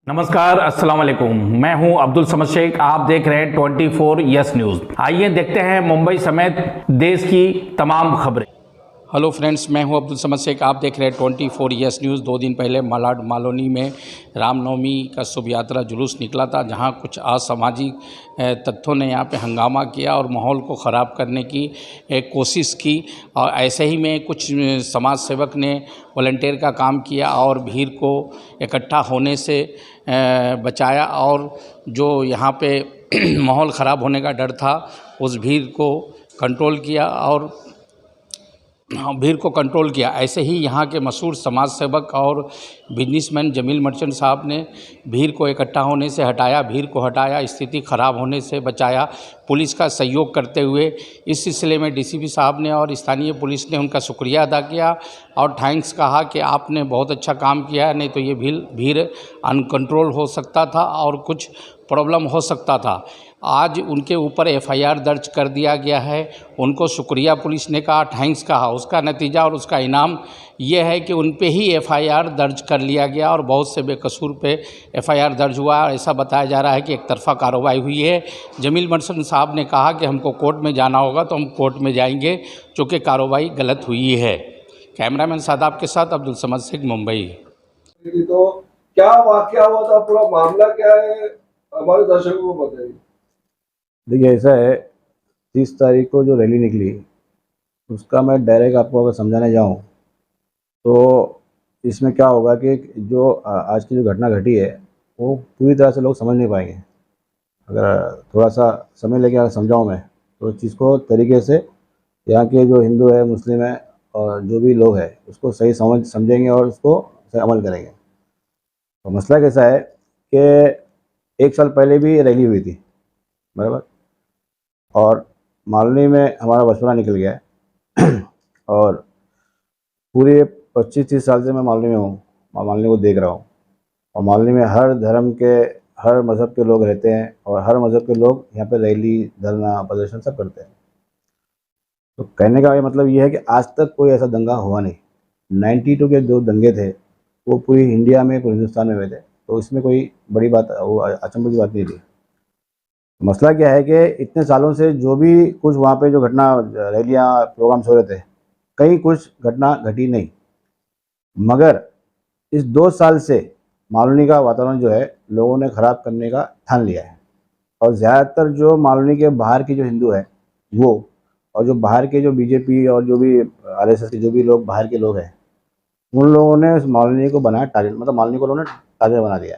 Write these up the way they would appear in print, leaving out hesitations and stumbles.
नमस्कार, अस्सलाम वालेकुम। मैं हूं अब्दुल समद शेख। आप देख रहे हैं 24 यस न्यूज़। आइए देखते हैं मुंबई समेत देश की तमाम खबरें। हेलो फ्रेंड्स, मैं हूं अब्दुल समद शेख। आप देख रहे हैं 24 यस न्यूज़। 2 दिन पहले मालाड कॉलोनी में रामनवमी का शुभ यात्रा जुलूस निकला था, जहां कुछ असामाजिक तत्वों ने यहां पे हंगामा किया और माहौल को ख़राब करने की एक कोशिश की। और ऐसे ही में कुछ समाज सेवक ने वॉलंटियर का काम किया और भीड़ को इकट्ठा होने से बचाया, और जो यहाँ पे माहौल ख़राब होने का डर था उस भीड़ को कंट्रोल किया और भीड़ को कंट्रोल किया। ऐसे ही यहाँ के मशहूर समाज सेवक और बिजनेसमैन जमील मर्चेंट साहब ने भीड़ को इकट्ठा होने से हटाया, भीड़ को हटाया, स्थिति ख़राब होने से बचाया, पुलिस का सहयोग करते हुए। इस सिलसिले में डीसीपी साहब ने और स्थानीय पुलिस ने उनका शुक्रिया अदा किया और थैंक्स कहा कि आपने बहुत अच्छा काम किया है, नहीं तो ये भीड़ अनकंट्रोल हो सकता था और कुछ प्रॉब्लम हो सकता था। आज उनके ऊपर एफआईआर दर्ज कर दिया गया है। उनको शुक्रिया पुलिस ने कहा, थैंक कहा। उसका नतीजा और उसका इनाम ये है कि उन पे ही एफआईआर दर्ज कर लिया गया और बहुत से बेकसूर पे एफआईआर दर्ज हुआ। ऐसा बताया जा रहा है कि एक तरफा कार्रवाई हुई है। जमील मर्चेंट साहब ने कहा कि हमको कोर्ट में जाना होगा तो हम कोर्ट में जाएंगे, चूँकि कार्रवाई गलत हुई है। कैमरामैन सादाब के साथ अब्दुल समद शेख, मुंबई। तो क्या वाकया हुआ था, पूरा मामला क्या है, हमारे दर्शकों को बताइए। देखिए, ऐसा है, 30 तारीख को जो रैली निकली उसका मैं डायरेक्ट आपको अगर समझाने जाऊं तो इसमें क्या होगा कि जो आज की जो घटना घटी है वो पूरी तरह से लोग समझ नहीं पाएंगे। अगर थोड़ा सा समय लेके अगर समझाऊँ मैं तो इस चीज़ को तरीके से यहाँ के जो हिंदू है, मुस्लिम है और जो भी लोग हैं उसको सही समझेंगे और उसको सही अमल करेंगे। तो मसला कैसा है कि 1 साल पहले भी रैली हुई थी, बराबर, और मालनी में हमारा बचपना निकल गया है और पूरे 25-30 साल से मैं मालनी में हूँ, मालनी को देख रहा हूँ। और मालनी में हर धर्म के, हर मज़हब के लोग रहते हैं और हर मज़हब के लोग यहाँ पे रैली, धरना, प्रदर्शन सब करते हैं। तो कहने का मतलब ये है कि आज तक कोई ऐसा दंगा हुआ नहीं। 92 के जो दंगे थे वो पूरी इंडिया में, पूरे हिंदुस्तान में हुए थे, तो इसमें कोई बड़ी बात, वो अचंभे की बात नहीं थी। मसला क्या है कि इतने सालों से जो भी कुछ वहाँ पे जो घटना, रैलियाँ, प्रोग्राम्स हो रहे थे, कहीं कुछ घटना घटी नहीं। मगर इस 2 साल से मालनी का वातावरण जो है लोगों ने ख़राब करने का ठान लिया है। और ज़्यादातर जो मालनी के बाहर के जो हिंदू हैं वो, और जो बाहर के जो बीजेपी और जो भी आरएसएस के जो भी लोग बाहर के लोग हैं, उन लोगों ने उस मालनी को बनाया टारगेट, मतलब मालनी को उन्होंने टारगेट बना दिया।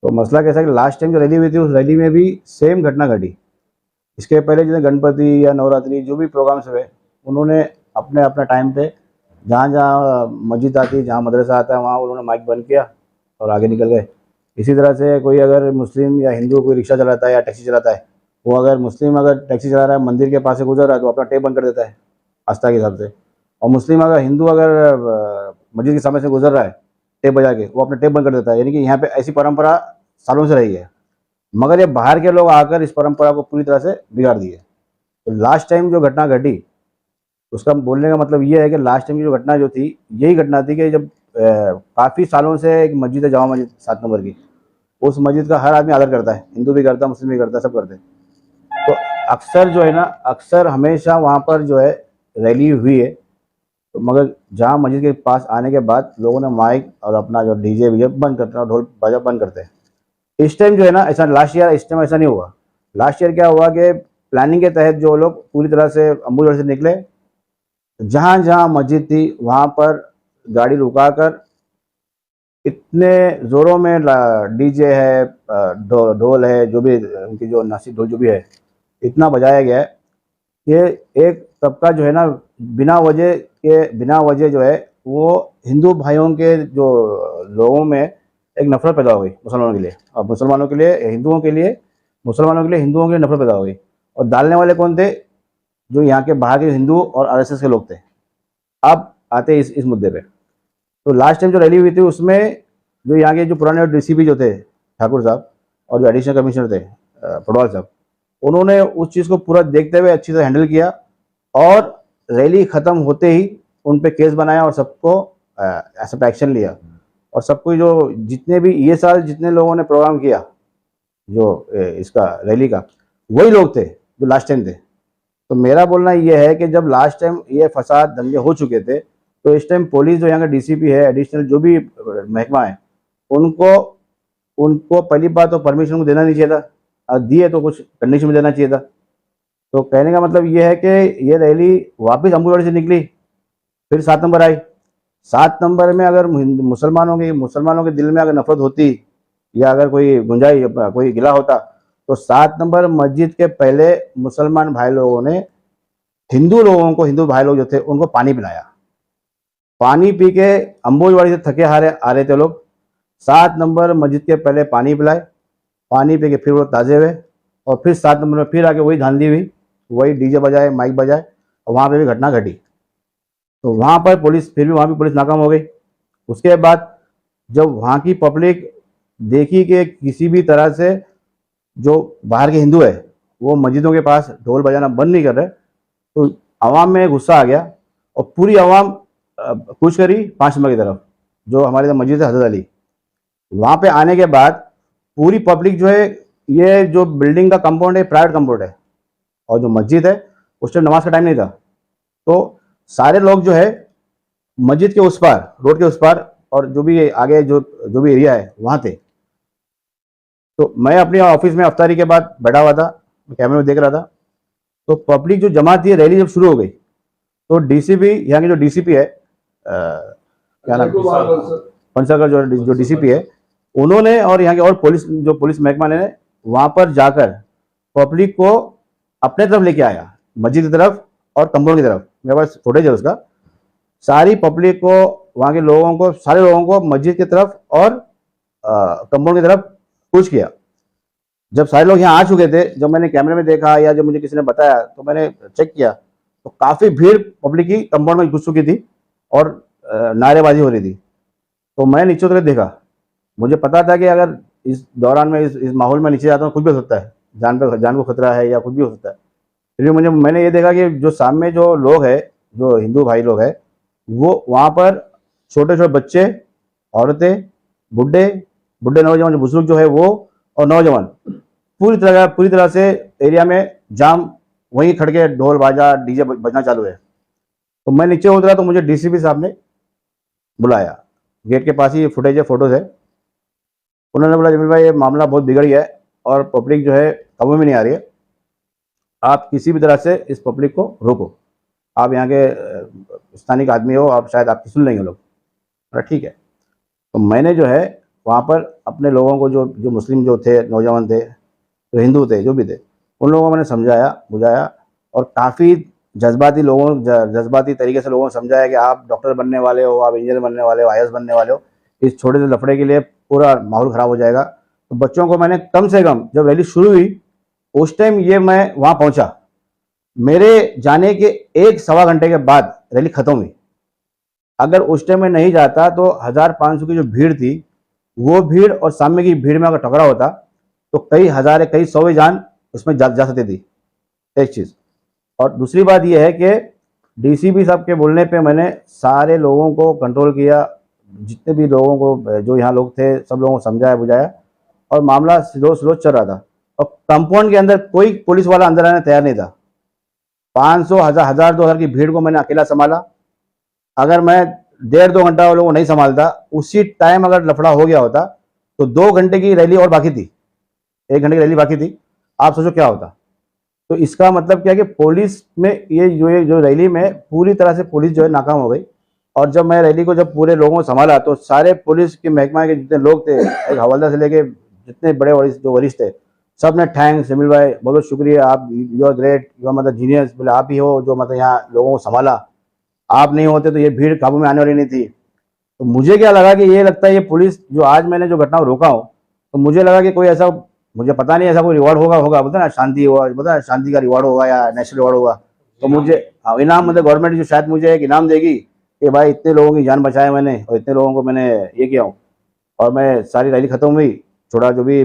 तो मसला कैसा है कि लास्ट टाइम जो रैली हुई थी उस रैली में भी सेम घटना घटी। इसके पहले जैसे गणपति या नवरात्रि जो भी प्रोग्राम्स हुए, उन्होंने अपने अपना टाइम पे जहाँ जहाँ मस्जिद आती, जहाँ मदरसा आता है, वहाँ उन्होंने माइक बंद किया और आगे निकल गए। इसी तरह से कोई अगर मुस्लिम या हिंदू कोई रिक्शा चलाता है या टैक्सी चलाता है, वो अगर मुस्लिम अगर टैक्सी चला रहा है, मंदिर के पास से गुजर रहा है तो अपना टेप बंद कर देता है आस्था के हिसाब से। और मुस्लिम अगर हिंदू अगर मस्जिद के सामने से गुजर रहा है टेप बजा के, वो अपना टेप बंद कर देता है। यानी कि यहाँ पे ऐसी परंपरा सालों से रही है, मगर ये बाहर के लोग आकर इस परंपरा को पूरी तरह से बिगाड़ दिए। तो लास्ट टाइम जो घटना घटी उसका बोलने का मतलब ये है कि लास्ट टाइम की जो घटना जो थी, यही घटना थी कि जब काफ़ी सालों से एक मस्जिद है, जामा मस्जिद 7 नंबर की, उस मस्जिद का हर आदमी आदर करता है, हिंदू भी करता है, मुस्लिम भी करता है, सब करते हैं। तो अक्सर जो है ना, अक्सर हमेशा वहाँ पर जो है रैली हुई है, तो मगर जहाँ मस्जिद के पास आने के बाद लोगों ने माइक और अपना जो डीजे वीजे बंद करते हैं और ढोल बाजा बंद करते हैं। इस टाइम जो है ना ऐसा, लास्ट ईयर इस टाइम ऐसा नहीं हुआ। लास्ट ईयर क्या हुआ कि प्लानिंग के तहत जो लोग पूरी तरह से अम्बुजोड़ से निकले, जहाँ जहाँ मस्जिद थी वहाँ पर गाड़ी रुकाकर इतने ज़ोरों में डीजे है, ढोल है, जो भी उनकी जो नासिक ढोल जो भी है, इतना बजाया गया है कि एक तबका जो है ना बिना वजह जो है वो हिंदू भाइयों के जो लोगों में एक नफरत पैदा हो गई मुसलमानों के लिए, और मुसलमानों के लिए हिंदुओं के लिए, मुसलमानों के लिए हिंदुओं के लिए नफरत पैदा हो गई। और डालने वाले कौन थे? जो यहाँ के बाहर के हिंदू और आरएसएस के लोग थे। अब आते हैं इस मुद्दे पे। तो लास्ट टाइम जो रैली हुई थी उसमें जो यहाँ के जो पुराने डीसीपी जो थे ठाकुर साहब और जो एडिशनल कमिश्नर थे पटवाल साहब, उन्होंने उस चीज़ को पूरा देखते हुए अच्छी तरह हैंडल किया और रैली ख़त्म होते ही उन पे केस बनाया और सबको ऐसा एक्शन लिया। और सब कोई जो जितने भी ये साल जितने लोगों ने प्रोग्राम किया जो इसका रैली का, वही लोग थे जो लास्ट टाइम थे। तो मेरा बोलना ये है कि जब लास्ट टाइम ये फसाद दंगे हो चुके थे, तो इस टाइम पुलिस जो यहाँ का डीसीपी है, एडिशनल जो भी महकमा है, उनको उनको पहली बात तो परमिशन को देना नहीं चाहिए था, और दिए तो कुछ कंडीशन में देना चाहिए था। तो कहने का मतलब ये है कि ये रैली वापस अम्बुवाड़ी से निकली, फिर 7 नंबर आई। 7 नंबर में अगर मुसलमानों के दिल में अगर नफरत होती या अगर कोई गुंजाइश कोई गिला होता, तो 7 नंबर मस्जिद के पहले मुसलमान भाई लोगों ने हिंदू लोगों को, हिंदू भाई लोग जो थे उनको पानी पिलाया। पानी पी के अम्बुवाड़ी से थके हारे आ रहे थे लोग, 7 नंबर मस्जिद के पहले पानी पिलाए, पानी पी के फिर वो ताज़े हुए, और फिर 7 नंबर में फिर आके वही धांधली हुई, वही डीजे बजाए, माइक बजाए, और वहाँ पे भी घटना घटी। तो वहाँ पर पुलिस, फिर भी वहाँ भी पुलिस नाकाम हो गई। उसके बाद जब वहाँ की पब्लिक देखी कि किसी भी तरह से जो बाहर के हिंदू है वो मस्जिदों के पास ढोल बजाना बंद नहीं कर रहे, तो आवाम में गुस्सा आ गया और पूरी आवाम कूच करी 5 नंबर की तरफ, जो हमारे मस्जिद है हजरत अली। वहाँ पे आने के बाद पूरी पब्लिक जो है, ये जो बिल्डिंग का कंपाउंड है प्राइवेट कंपाउंड है, और जो मस्जिद है उस टाइम नमाज का टाइम नहीं था, तो सारे लोग जो है मस्जिद के उस पार, रोड के उस पार, और जो भी आगे जो भी एरिया है वहाँ थे। तो मैं अपने ऑफिस में अफ्तारी के बाद बैठा हुआ था, कैमरे में देख रहा था, तो पब्लिक जो जमा थी, रैली जब शुरू हो गई, तो डीसीपी, यहाँ के जो डीसीपी है, क्या नाम, पंचर का जो डीसीपी है, उन्होंने और यहाँ के और पुलिस महकमा ने वहाँ पर जाकर पब्लिक को अपने तरफ लेके आया, मस्जिद की तरफ और कंपाउंड की तरफ। मेरे पास फुटेज है उसका। सारी पब्लिक को, वहाँ के लोगों को, सारे लोगों को मस्जिद की तरफ और कंपाउंड की तरफ कूच किया। जब सारे लोग यहाँ आ चुके थे, जब मैंने कैमरे में देखा या जब मुझे किसी ने बताया, तो मैंने चेक किया, तो काफ़ी भीड़ पब्लिक की कंपाउंड में घुस चुकी थी और नारेबाजी हो रही थी। तो मैं नीचे उतर देखा, मुझे पता था कि अगर इस दौरान में इस माहौल में नीचे जाता हूँ, कुछ भी हो सकता है, जान को खतरा है या कुछ भी हो सकता है। फिर मैंने ये देखा कि जो सामने जो लोग हैं, जो हिंदू भाई लोग हैं, वो वहाँ पर छोटे छोटे बच्चे, औरतें, बुढ़े नौजवान, जो बुजुर्ग जो है वो, और नौजवान पूरी तरह से एरिया में जाम, वहीं खड़ के ढोल बाजा डीजे बजना चालू है। तो मैं नीचे उतरा तो मुझे डीसीपी साहब ने बुलाया, गेट के पास ही फुटेज है, फोटोज है। उन्होंने बोला, जमील भाई ये मामला बहुत बिगड़ गया है और पब्लिक जो है काबू में नहीं आ रही है, आप किसी भी तरह से इस पब्लिक को रोको, आप यहाँ के स्थानिक आदमी हो, आप शायद आपकी सुन लेंगे लोग। बोला ठीक है। तो मैंने जो है वहाँ पर अपने लोगों को, जो मुस्लिम जो थे, नौजवान थे, जो हिंदू थे, जो भी थे, उन लोगों को मैंने समझाया बुझाया, और काफ़ी जज्बाती तरीके से लोगों को समझाया कि आप डॉक्टर बनने वाले हो, आप इंजीनियर बनने वाले हो, IAS बनने वाले हो, इस छोटे से लफड़े के लिए पूरा माहौल ख़राब हो जाएगा। तो बच्चों को मैंने कम से कम, जब रैली शुरू हुई उस टाइम ये मैं वहाँ पहुँचा, मेरे जाने के 1-1.25 घंटे के बाद रैली ख़त्म हुई। अगर उस टाइम में नहीं जाता तो 1500 की जो भीड़ थी, वो भीड़ और सामने की भीड़ में अगर टकराव होता तो कई हज़ार, कई 100 जान उसमें जा सकती थी, एक चीज़। और दूसरी बात यह है कि डीसीपी साहब के बोलने पे मैंने सारे लोगों को कंट्रोल किया, जितने भी लोगों को, जो यहाँ लोग थे, सब लोगों को समझाया बुझाया, और मामला स्लो चल रहा था। और कंपाउंड के अंदर कोई पुलिस वाला अंदर आने तैयार नहीं था। 500, 1000, 2000 की भीड़ को मैंने अकेला संभाला। अगर मैं 1.5-2 घंटा वो लोगों को नहीं संभालता, उसी टाइम अगर लफड़ा हो गया होता तो 2 घंटे की रैली और बाकी थी, 1 घंटे की रैली बाकी थी, आप सोचो क्या होता। तो इसका मतलब क्या है कि पुलिस में ये जो रैली में पूरी तरह से पुलिस जो है नाकाम हो गई। और जब मैं रैली को, जब पूरे लोगों को संभाला, तो सारे पुलिस के महकमा के जितने लोग थे, एक हवलदार से लेके जितने बड़े वरिष्ठ थे, सब ने थैंक्स जमील भाई, बहुत बहुत शुक्रिया, आप you are great, you are मतलब जीनियस, बोले आप ही हो जो मतलब यहाँ लोगों को संभाला, आप नहीं होते तो ये भीड़ काबू में आने वाली नहीं थी। तो मुझे क्या लगा कि ये लगता है ये पुलिस जो आज मैंने जो घटना रोका हूँ, तो मुझे लगा कि कोई ऐसा, मुझे पता नहीं ऐसा कोई रिवॉर्ड होगा बोलते ना, शांति हुआ, बोलता है शांति का रिवॉर्ड होगा या नेशनल रिवॉर्ड होगा, तो मुझे इनाम, मतलब गवर्नमेंट जो शायद मुझे एक इनाम देगी कि भाई इतने लोगों की जान बचाए मैंने और इतने लोगों को मैंने ये किया हूँ। और मैं सारी रैली खत्म हुई, थोड़ा जो भी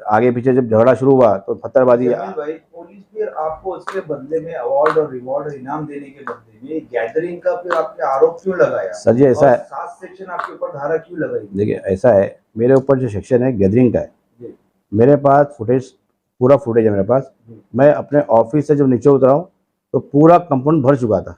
आगे पीछे जब झगड़ा शुरू हुआ तो पत्थरबाजी। भाई पुलिस भी फिर आपको उसके बदले में अवार्ड और रिवॉर्ड और इनाम देने के बदले में गैदरिंग का फिर आपने आरोप क्यों लगाया? सर जी ऐसा और है, 7 सेक्शन आपके ऊपर धारा क्यों लगाई? देखिए ऐसा है, मेरे ऊपर जो सेक्शन है गैदरिंग का है, जी। मेरे पास फुटेज, पूरा फुटेज है मेरे पास। मैं अपने ऑफिस से जब नीचे उतरा हूँ तो पूरा कंपाउंड भर चुका था,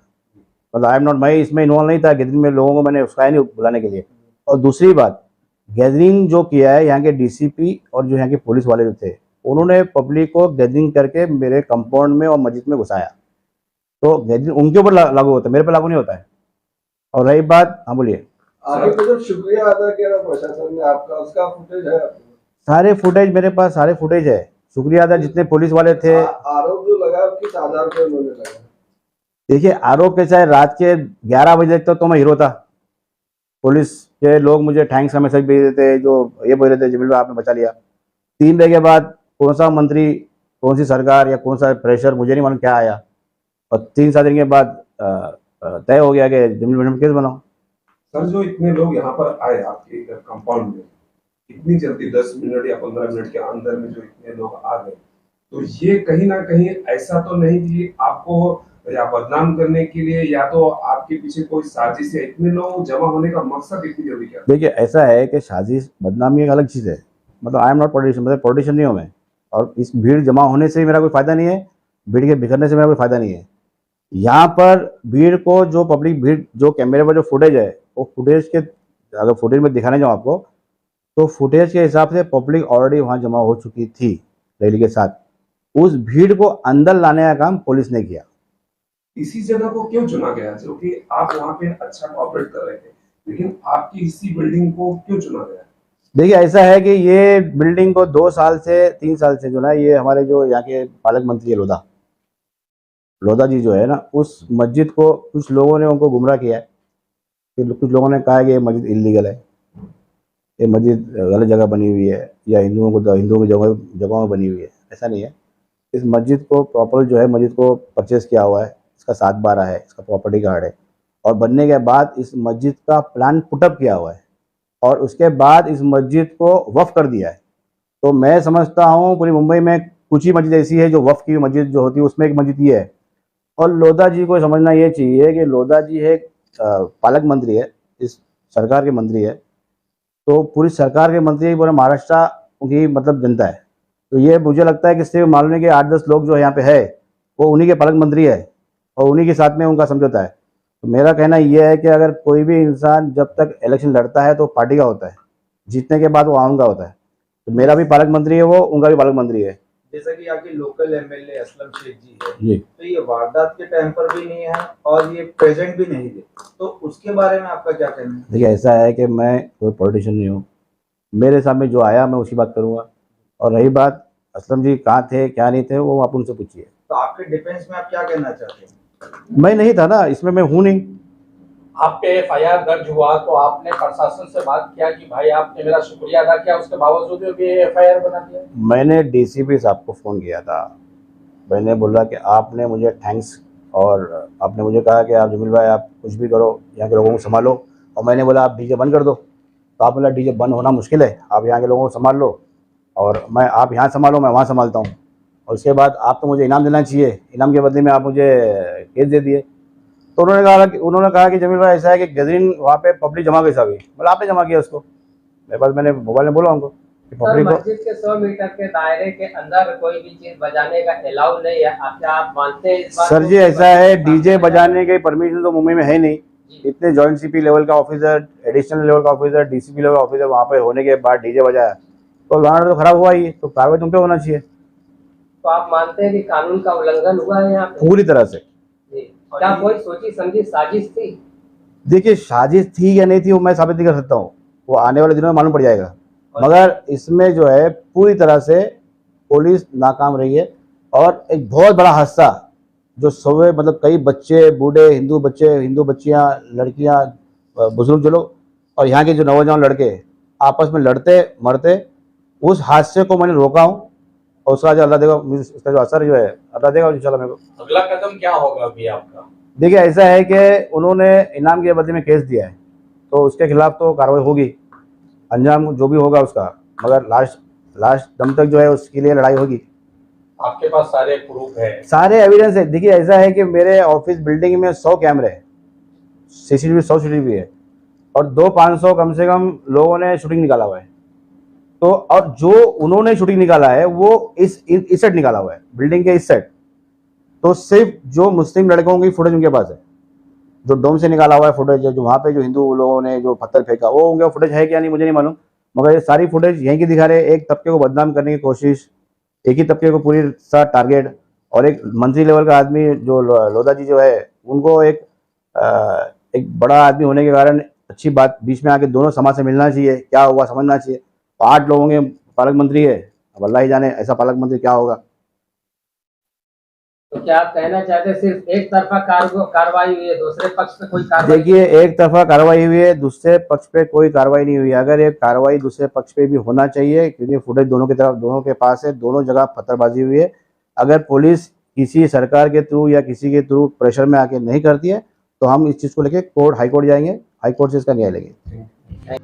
मतलब आई एम नॉट, मैं इसमें इन्वॉल्व नहीं था गैदरिंग में, लोगों को मैंने उसका नहीं बुलाने के लिए। और दूसरी बात, गैदरिंग जो किया है यहाँ के डीसीपी और जो यहाँ के पुलिस वाले जो थे, उन्होंने पब्लिक को गैदरिंग करके मेरे कंपाउंड में और मस्जिद में घुसाया, तो गैदरिंग उनके ऊपर लागू होता है, मेरे पे लागू नहीं होता है। और रही बात, हाँ बोलिए। आगे तो जब शुक्रिया अदा किया ना प्रशासन ने आपका, उसका फुटेज है आपके पास? सारे फुटेज मेरे पास, सारे फुटेज है। शुक्रिया अदा जितने पुलिस वाले थे। आरोप जो लगा किस आधार पर उन्होंने लगा? देखिए आरोप कैसा है, रात के 11 बजे तक तो मैं हीरो था, पुलिस के लोग मुझे थैंक्स का मैसेज भेज देते, जो ये बोल रहे थे जमील भाई आपने बचा लिया। 3 बजे के बाद कौन सा मंत्री, कौन सी सरकार या कौन सा प्रेशर, मुझे नहीं मालूम क्या आया, और 3-7 दिन के बाद तय हो गया कि जमील मैडम केस बनाओ। सर जो इतने लोग यहाँ पर आए आपके कंपाउंड में, इतनी जल्दी 10 मिनट या 15 मिनट के अंदर में जो इतने लोग आ गए, तो ये कहीं ना कहीं ऐसा तो नहीं कि आपको या बदनाम करने के लिए या तो आपके पीछे कोई साजिश है? इतने लोग जमा होने का मकसद इतनी जल्दी क्या? देखिए ऐसा है कि साजिश बदनामी एक अलग चीज़ है, मतलब आई एम नॉट पॉलिटिशियन, मतलब पॉलिटिशियन नहीं हूँ मैं, और इस भीड़ जमा होने से मेरा कोई फ़ायदा नहीं है, भीड़ के बिखरने से मेरा कोई फ़ायदा नहीं है। यहाँ पर भीड़ को, जो पब्लिक भीड़, जो कैमरे पर जो फुटेज है, वो फुटेज के, अगर फुटेज में दिखाने जाऊँ आपको, तो फुटेज के हिसाब से पब्लिक ऑलरेडी वहाँ जमा हो चुकी थी रैली के साथ। उस भीड़ को अंदर लाने का काम पुलिस ने किया। इसी जगह को क्यों चुना गया, जो कि आप वहाँ पे अच्छा कोऑपरेट कर रहे थे, लेकिन आपकी इसी बिल्डिंग को क्यों चुना गया? देखिए ऐसा है कि ये बिल्डिंग को 2 साल से 3 साल से जो ना, ये हमारे जो यहाँ के पालक मंत्री है लोधा जी जो है ना, उस मस्जिद को कुछ लोगों ने उनको गुमराह किया है। फिर कुछ लोगों ने कहा है कि ये मस्जिद इलीगल है, ये मस्जिद गलत जगह बनी हुई है, या हिंदुओं की जगहों में बनी हुई है। ऐसा नहीं है, इस मस्जिद को प्रॉपर जो है, मस्जिद को परचेस किया हुआ है, इसका 7/12 है, इसका प्रॉपर्टी कार्ड है, और बनने के बाद इस मस्जिद का प्लान पुटअप किया हुआ है, और उसके बाद इस मस्जिद को वक्फ कर दिया है। तो मैं समझता हूँ पूरी मुंबई में कुछ ही मस्जिद ऐसी है जो वक्फ की मस्जिद जो होती है, उसमें एक मस्जिद ये है। और लोधा जी को समझना ये चाहिए कि लोधा जी एक पालक मंत्री है, इस सरकार के मंत्री है, तो पूरी सरकार के मंत्री पूरे महाराष्ट्र की मतलब जनता है। तो ये मुझे लगता है कि सिर्फ मालूम है कि 8-10 लोग जो यहाँ पे है वो उन्हीं के पालक मंत्री है, और उन्हीं के साथ में उनका समझौता है। तो मेरा कहना यह है कि अगर कोई भी इंसान जब तक इलेक्शन लड़ता है तो पार्टी का होता है, जीतने के बाद वो आम का होता है। तो मेरा भी पालक मंत्री है वो, उनका भी पालक मंत्री है। जैसा कि आपके लोकल एमएलए असलम शेख जी है, जी, तो ये वारदात के टाइम पर भी नहीं है और ये प्रेजेंट भी नहीं थे, तो उसके बारे में आपका क्या कहना है? देखिए ऐसा है कि मैं कोई पॉलिटिशियन नहीं हूँ, मेरे सामने जो आया मैं उसकी बात करूँगा। और रही बात असलम जी कहाँ थे क्या नहीं थे, वो आप उनसे पूछिए। तो आपके डिफेंस में आप क्या कहना चाहते हैं? मैं नहीं था ना, इसमें मैं हूँ नहीं। आप पे एफआईआर दर्ज हुआ तो आपने प्रशासन से बात किया कि भाई आपने मेरा शुक्रिया अदा किया, उसके बावजूद भी एफआईआर बना दिया? मैंने डीसीपी साहब को फ़ोन किया था, मैंने बोला कि आपने मुझे थैंक्स, और आपने मुझे कहा कि आप जमील भाई आप कुछ भी करो, यहाँ के लोगों को संभालो, और मैंने बोला आप डीजे बंद कर दो, तो आप बोला डीजे बंद होना मुश्किल है, आप यहाँ के लोगों को संभाल लो, और मैं, आप यहाँ संभालो मैं वहाँ संभालता हूँ। और उसके बाद आप तो मुझे इनाम देना चाहिए, इनाम के बदले में आप मुझे केस दे दिए। तो उन्होंने कहा कि जमील भाई ऐसा है कि गैदरिंग वहाँ पे पब्लिक जमा कैसा हुई, मतलब आपने जमा किया उसको। मेरे पास, मैंने मोबाइल में बोला उनको कि सर, पब्लिक को, मस्जिद के 100 मीटर के दायरे के अंदर कोई भी चीज बजाने का अलाउ नहीं है, क्या आप मानते हैं इस बात सर को? जी ऐसा है, डीजे बजाने की परमिशन तो मुंबई में है नहीं। इतने जॉइंट सीपी लेवल का ऑफिसर, एडिशनल लेवल का ऑफिसर, डीसीपी लेवल का ऑफिसर वहाँ पे होने के बाद डीजे बजाया, तो लॉ तो खराब हुआ ही, तो कार्रवाई तुम पे होना चाहिए। तो आप मानते हैं कि कानून का उल्लंघन हुआ है यहाँ पे? पूरी तरह से। जी। क्या कोई सोची समझी साजिश थी? देखिए साजिश थी या नहीं थी वो मैं साबित नहीं कर सकता हूँ, वो आने वाले दिनों में मालूम पड़ जाएगा, मगर इसमें जो है पूरी तरह से पुलिस नाकाम रही है। और एक बहुत बड़ा हादसा जो सवे, मतलब कई बच्चे, बूढ़े, हिंदू बच्चे, हिंदू बच्चियाँ, लड़कियाँ, बुजुर्ग जो लोग, और यहाँ के जो नौजवान लड़के आपस में लड़ते मरते, उस हादसे को मैंने रोका हूँ, और उसका जो अल्लाह देगा, उसका जो असर जो है अल्लाह देगा इंशाल्लाह मेरे को। अगला कदम क्या होगा अभी आपका? देखिए ऐसा है कि उन्होंने इनाम के बदले में केस दिया है, तो उसके खिलाफ तो कार्रवाई होगी, अंजाम जो भी होगा उसका, मगर लास्ट दम तक जो है उसके लिए लड़ाई होगी। आपके पास सारे प्रूफ है? सारे एविडेंस है। देखिए ऐसा है कि मेरे ऑफिस बिल्डिंग में 100 कैमरे हैं, CCTV 100 CCTV है, और 200-500 कम से कम लोगों ने शूटिंग निकाला हुआ है। तो और जो उन्होंने शूटिंग निकाला है वो इस सेट निकाला हुआ है, बिल्डिंग के इस सेट। तो सिर्फ जो मुस्लिम लड़कों की फुटेज उनके पास है, जो डोम से निकाला हुआ है फुटेज, जो वहाँ पे जो हिंदू लोगों ने जो पत्थर फेंका, वो उनका फुटेज है क्या नहीं मुझे नहीं मालूम, मगर ये सारी फुटेज यहीं की दिखा रहे हैं। एक तबके को बदनाम करने की कोशिश, एक ही तबके को पूरी सा टारगेट, और एक मंत्री लेवल का आदमी जो लोधा जी जो है, उनको एक बड़ा आदमी होने के कारण अच्छी बात बीच में आके दोनों समाज से मिलना चाहिए, क्या हुआ समझना चाहिए। तो 8 लोगों के पालक मंत्री है, अब अल्लाह ही जाने ऐसा पालक मंत्री क्या होगा। तो क्या आप कहना चाहते हैं सिर्फ एक तरफा कार्रवाई हुई है, दूसरे पक्ष पे कोई कार्रवाई? देखिए एक तरफा कार्रवाई हुई है, दूसरे पक्ष पे कोई कार्रवाई नहीं हुई। अगर ये कार्रवाई दूसरे पक्ष पे भी होना चाहिए, क्योंकि फुटेज दोनों की तरफ, दोनों के पास है, दोनों जगह पत्थरबाजी हुई है। अगर पुलिस किसी सरकार के थ्रू या किसी के थ्रू प्रेशर में आके नहीं करती है तो हम इस चीज़ को लेके कोर्ट, हाई कोर्ट जाएंगे, हाई कोर्ट से इसका न्याय लेंगे।